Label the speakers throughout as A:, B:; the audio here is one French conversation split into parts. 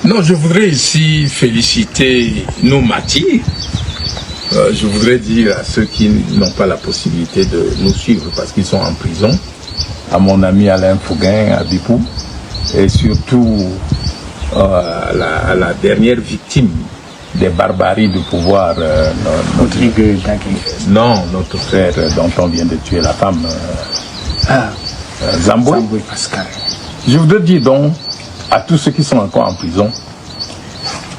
A: Non, je voudrais ici féliciter nos martyrs. Je voudrais dire à ceux qui n'ont pas la possibilité de nous suivre parce qu'ils sont en prison, à mon ami Alain Fouguin à Bipou, et surtout à la dernière victime des barbaries du pouvoir, notre frère dont on vient de tuer la femme, Zamboué Pascal. Je voudrais dire donc à tous ceux qui sont encore en prison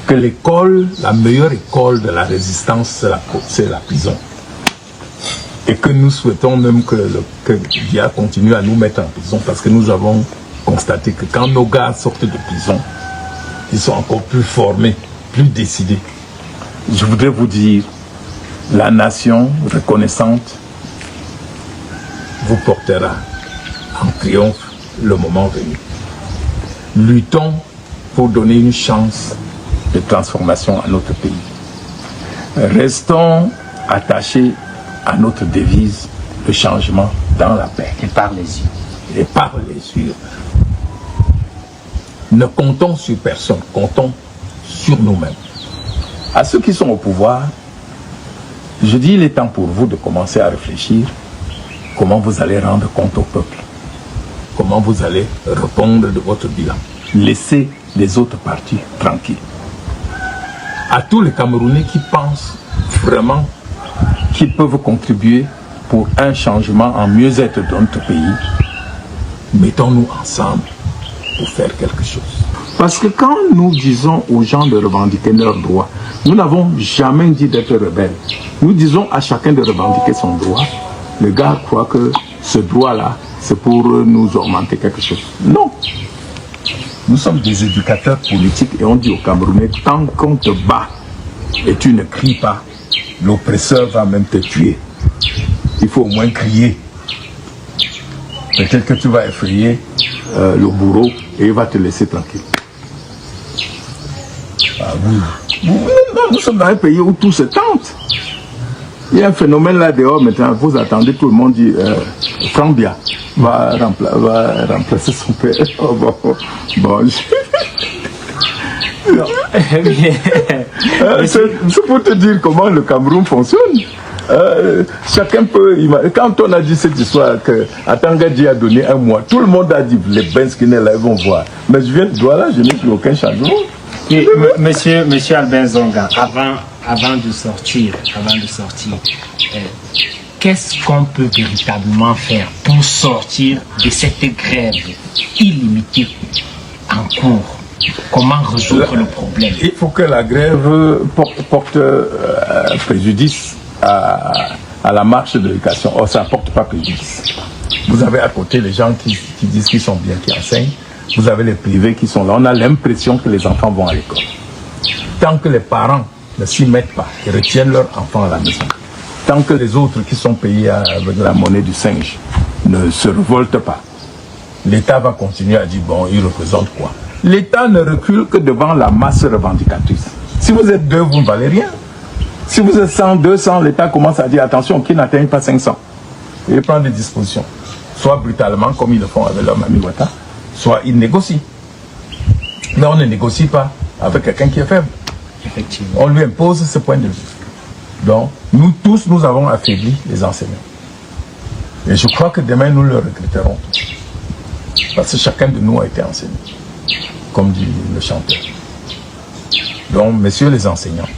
A: que l'école, la meilleure école de la résistance, c'est la prison. Et que nous souhaitons même que Dia continue à nous mettre en prison parce que nous avons constaté que quand nos gars sortent de prison, ils sont encore plus formés, plus décidés. Je voudrais vous dire, la nation reconnaissante vous portera en triomphe le moment venu. Luttons pour donner une chance de transformation à notre pays. Restons attachés à notre devise, le changement dans la paix.
B: Et par les yeux.
A: Et par les yeux. Ne comptons sur personne, comptons sur nous-mêmes. À ceux qui sont au pouvoir, je dis il est temps pour vous de commencer à réfléchir comment vous allez rendre compte au peuple, comment vous allez répondre de votre bilan. Laissez les autres partis tranquilles. À tous les Camerounais qui pensent vraiment qu'ils peuvent contribuer pour un changement en mieux-être de notre pays, mettons-nous ensemble pour faire quelque chose. Parce que quand nous disons aux gens de revendiquer leurs droits, nous n'avons jamais dit d'être rebelles. Nous disons à chacun de revendiquer son droit. Le gars croit que ce droit-là, c'est pour nous augmenter quelque chose. Non. Nous sommes des éducateurs politiques et on dit aux Camerounais, tant qu'on te bat et tu ne cries pas, l'oppresseur va même te tuer. Il faut au moins crier. Peut-être que tu vas effrayer le bourreau et il va te laisser tranquille. Ah oui. Nous sommes dans un pays où tout se tente. Il y a un phénomène là dehors maintenant, vous attendez, tout le monde dit Frambia va remplacer son père. Oh, bon. C'est pour te dire comment le Cameroun fonctionne. Chacun peut imaginer. Quand on a dit cette histoire que Atangadji a donné un mois, tout le monde a dit les Benz qui là, ils vont voir. Mais je viens de Douala, je n'ai plus aucun changement.
B: Et, monsieur Albin Zonga, avant de sortir, qu'est-ce qu'on peut véritablement faire pour sortir de cette grève illimitée en cours? Comment résoudre le problème?
A: Il faut que la grève porte préjudice à la marche de l'éducation. Or, ça ne porte pas préjudice. Vous avez à côté les gens qui disent qu'ils sont bien, qui enseignent. Vous avez les privés qui sont là. On a l'impression que les enfants vont à l'école. Tant que les parents ne s'y mettent pas, ils retiennent leurs enfants à la maison. Tant que les autres qui sont payés avec la monnaie du singe ne se révoltent pas, l'État va continuer à dire, bon, il représente quoi? L'État ne recule que devant la masse revendicatrice. Si vous êtes 2, vous ne valez rien. Si vous êtes 100, 200, l'État commence à dire, attention, qui n'atteigne pas 500. Et il prend des dispositions. Soit brutalement, comme ils le font avec leur Mami Ouattara, soit ils négocient. Mais on ne négocie pas avec quelqu'un qui est faible.
B: Effectivement.
A: On lui impose ce point de vue. Donc, nous tous, nous avons affaibli les enseignants. Et je crois que demain, nous le regretterons. Parce que chacun de nous a été enseignant, comme dit le chanteur. Donc, messieurs les enseignants,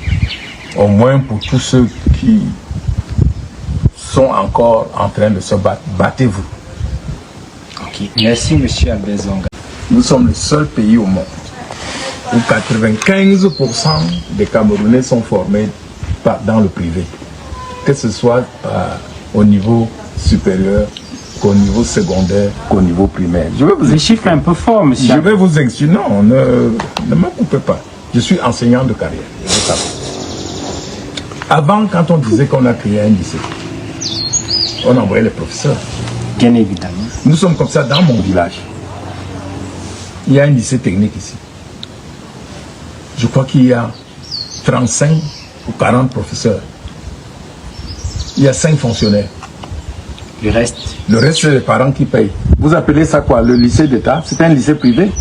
A: au moins pour tous ceux qui sont encore en train de se battre, battez-vous.
B: Ok, merci monsieur Albin Zonga.
A: Nous sommes le seul pays au monde où 95% des Camerounais sont formés dans le privé, que ce soit au niveau supérieur, qu'au niveau secondaire, qu'au niveau primaire. Je vais vous
B: Les chiffres un peu forts, monsieur.
A: Je vais vous expliquer. Non, ne me coupez pas. Je suis enseignant de carrière. Vous savez. Avant, quand on disait qu'on a créé un lycée, on envoyait les professeurs.
B: Bien évidemment.
A: Nous sommes comme ça dans mon village. Il y a un lycée technique ici. Je crois qu'il y a 35 ou 40 professeurs. Il y a 5 fonctionnaires.
B: Le reste,
A: c'est les parents qui payent. Vous appelez ça quoi? Le lycée d'État? C'est un lycée privé.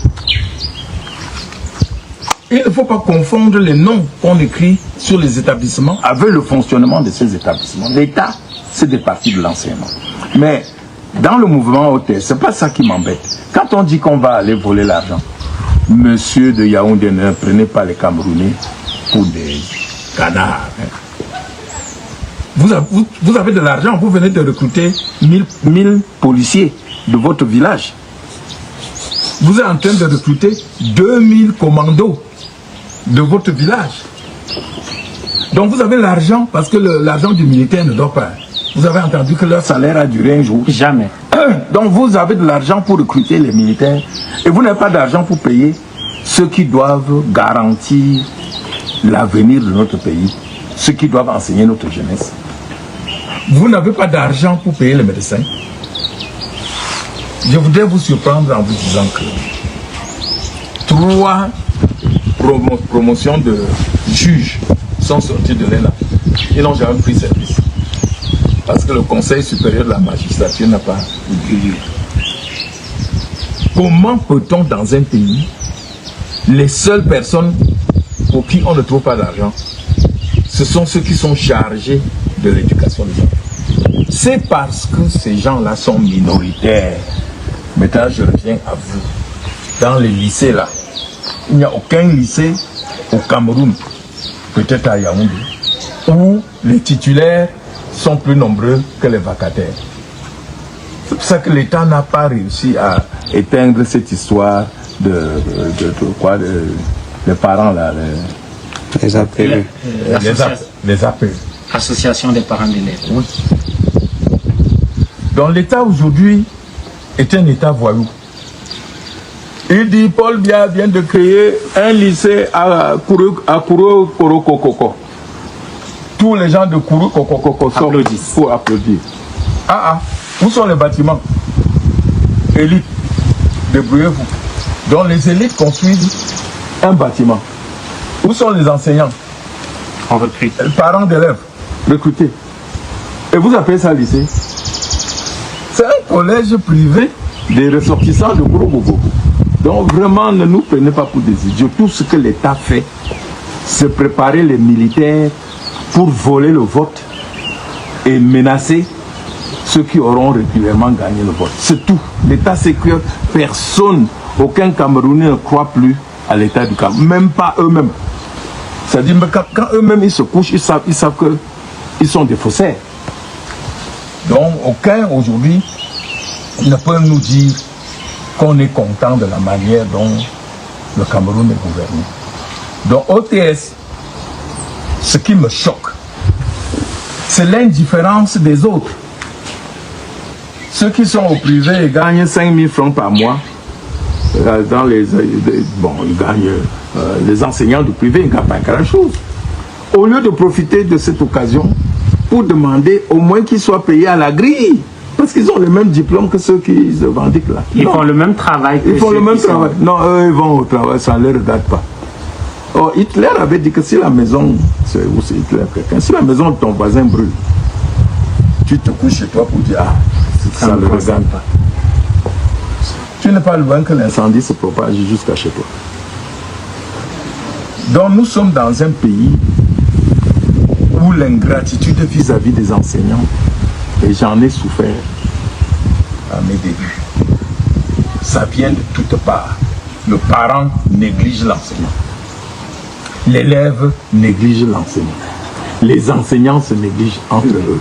A: il ne faut pas confondre les noms qu'on écrit sur les établissements avec le fonctionnement de ces établissements. L'État, c'est des parties de l'enseignement. Mais dans le mouvement OTS, ce n'est pas ça qui m'embête. Quand on dit qu'on va aller voler l'argent, monsieur de Yaoundé, ne prenez pas les Camerounais pour des canards. Vous avez de l'argent, vous venez de recruter 1000 policiers de votre village. Vous êtes en train de recruter 2000 commandos de votre village. Donc vous avez l'argent, parce que l'argent du militaire ne dort pas. Vous avez entendu que leur salaire a duré un jour?
B: Jamais.
A: Donc vous avez de l'argent pour recruter les militaires et vous n'avez pas d'argent pour payer ceux qui doivent garantir l'avenir de notre pays, ceux qui doivent enseigner notre jeunesse. Vous n'avez pas d'argent pour payer les médecins. Je voudrais vous surprendre en vous disant que 3 promotions de juges sont sorties de l'ENA. Ils n'ont jamais pris service. Parce que le Conseil supérieur de la magistrature n'a pas publié. Comment peut-on dans un pays, les seules personnes pour qui on ne trouve pas d'argent, ce sont ceux qui sont chargés de l'éducation des enfants. C'est parce que ces gens-là sont minoritaires. Maintenant, je reviens à vous. Dans les lycées là, il n'y a aucun lycée au Cameroun, peut-être à Yaoundé, où les titulaires sont plus nombreux que les vacataires. C'est pour ça que l'État n'a pas réussi à éteindre cette histoire les parents là,
C: les APE.
A: Les APE.
B: Association des parents d'élèves.
A: Oui. Donc l'État aujourd'hui est un État voyou. Il dit Paul Biya vient de créer un lycée à Kourou Korokoko. Tous les gens de Kourou Kokoko sortent pour applaudir. Où sont les bâtiments? Élites, débrouillez-vous. Donc les élites construisent un bâtiment. Où sont les enseignants?
B: On recrute.
A: Parents d'élèves, recrutés. Et vous appelez ça lycée? C'est un collège privé des ressortissants de Kourou. Donc vraiment, ne nous prenez pas pour des idiots. Tout ce que l'État fait, c'est préparer les militaires pour voler le vote et menacer ceux qui auront régulièrement gagné le vote. C'est tout. L'État sait que personne, aucun Camerounais ne croit plus à l'État du Cameroun. Même pas eux-mêmes. C'est-à-dire que quand eux-mêmes ils se couchent, ils savent qu'ils sont des faussaires. Donc aucun aujourd'hui ne peut nous dire qu'on est content de la manière dont le Cameroun est gouverné. Donc OTS, ce qui me choque, c'est l'indifférence des autres. Ceux qui sont au privé gagnent 5 000 francs par mois. Ils gagnent, les enseignants du privé ne gagnent pas grand-chose. Au lieu de profiter de cette occasion pour demander au moins qu'ils soient payés à la grille. Parce qu'ils ont le même diplôme que ceux qui se revendiquent là.
B: Ils font le même travail.
A: Ils font le même travail. Non, eux, ils vont au travail, ça ne les regarde pas. Or, Hitler avait dit que si la maison, c'est Hitler quelqu'un, si la maison de ton voisin brûle, tu te couches chez toi pour dire, ça ne le regarde pas. Tu n'es pas loin que l'incendie se propage jusqu'à chez toi. Donc nous sommes dans un pays où l'ingratitude vis-à-vis des enseignants, et j'en ai souffert à mes débuts, ça vient de toutes parts. Le parent néglige l'enseignant. L'élève néglige l'enseignant. Les enseignants se négligent entre eux.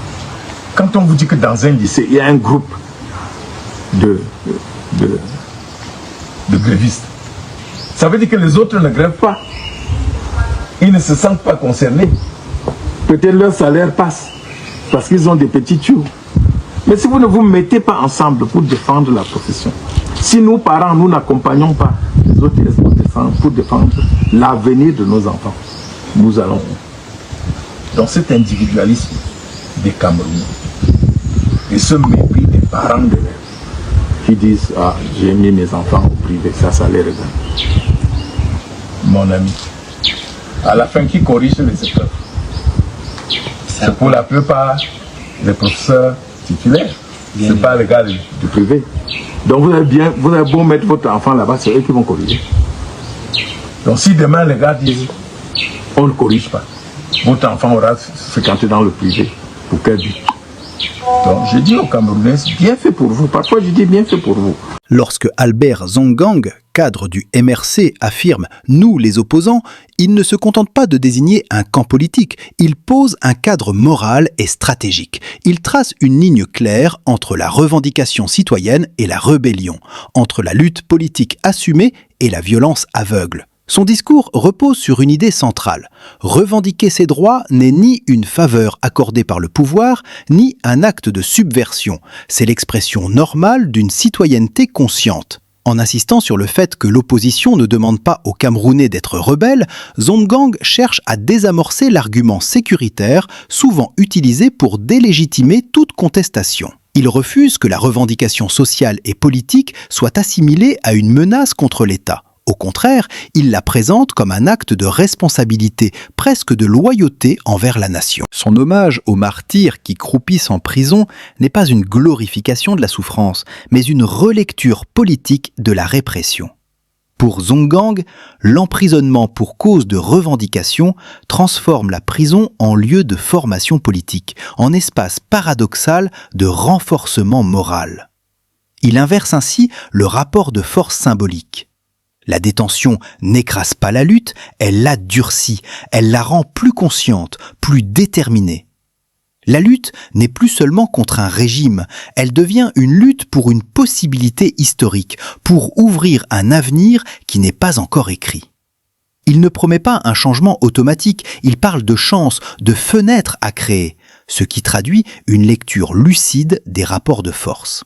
A: Quand on vous dit que dans un lycée, il y a un groupe de grévistes, ça veut dire que les autres ne grèvent pas. Ils ne se sentent pas concernés. Peut-être leur salaire passe parce qu'ils ont des petits tuyaux. Mais si vous ne vous mettez pas ensemble pour défendre la profession, si nous, parents, nous n'accompagnons pas les autres pour défendre l'avenir de nos enfants, nous allons. Donc cet individualisme des Camerounais et ce mépris des parents d'élèves qui disent « Ah, j'ai mis mes enfants au privé, ça les regarde. » Mon ami, à la fin, qui corrige les épreuves? C'est pour la plupart les professeurs titulaires. Ce n'est pas les gars du privé. Donc vous avez beau mettre votre enfant là-bas, c'est eux qui vont corriger. Donc si demain les gars disent on ne corrige pas, votre enfant aura fréquenté dans le privé, pour quel but? Donc je dis aux Camerounais, bien fait pour vous. Parfois je dis bien fait pour vous.
D: Lorsque Albert Zongang, cadre du MRC, affirme « nous les opposants », il ne se contente pas de désigner un camp politique, il pose un cadre moral et stratégique. Il trace une ligne claire entre la revendication citoyenne et la rébellion, entre la lutte politique assumée et la violence aveugle. Son discours repose sur une idée centrale. Revendiquer ses droits n'est ni une faveur accordée par le pouvoir, ni un acte de subversion. C'est l'expression normale d'une citoyenneté consciente. En insistant sur le fait que l'opposition ne demande pas aux Camerounais d'être rebelles, Zongang cherche à désamorcer l'argument sécuritaire, souvent utilisé pour délégitimer toute contestation. Il refuse que la revendication sociale et politique soit assimilée à une menace contre l'État. Au contraire, il la présente comme un acte de responsabilité, presque de loyauté envers la nation. Son hommage aux martyrs qui croupissent en prison n'est pas une glorification de la souffrance, mais une relecture politique de la répression. Pour Zongang, l'emprisonnement pour cause de revendication transforme la prison en lieu de formation politique, en espace paradoxal de renforcement moral. Il inverse ainsi le rapport de force symbolique. La détention n'écrase pas la lutte, elle la durcit, elle la rend plus consciente, plus déterminée. La lutte n'est plus seulement contre un régime, elle devient une lutte pour une possibilité historique, pour ouvrir un avenir qui n'est pas encore écrit. Il ne promet pas un changement automatique, il parle de chance, de fenêtre à créer, ce qui traduit une lecture lucide des rapports de force.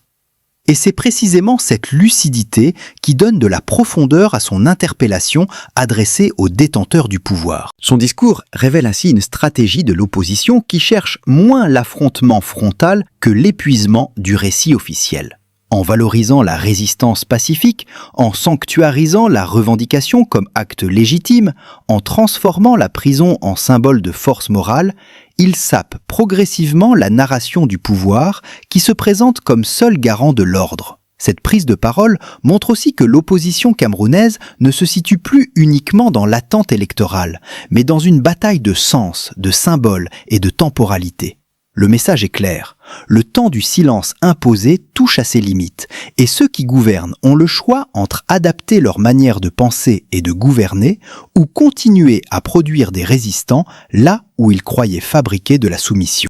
D: Et c'est précisément cette lucidité qui donne de la profondeur à son interpellation adressée aux détenteurs du pouvoir. Son discours révèle ainsi une stratégie de l'opposition qui cherche moins l'affrontement frontal que l'épuisement du récit officiel. En valorisant la résistance pacifique, en sanctuarisant la revendication comme acte légitime, en transformant la prison en symbole de force morale, il sape progressivement la narration du pouvoir qui se présente comme seul garant de l'ordre. Cette prise de parole montre aussi que l'opposition camerounaise ne se situe plus uniquement dans l'attente électorale, mais dans une bataille de sens, de symboles et de temporalité. Le message est clair. Le temps du silence imposé touche à ses limites, et ceux qui gouvernent ont le choix entre adapter leur manière de penser et de gouverner ou continuer à produire des résistants là où ils croyaient fabriquer de la soumission.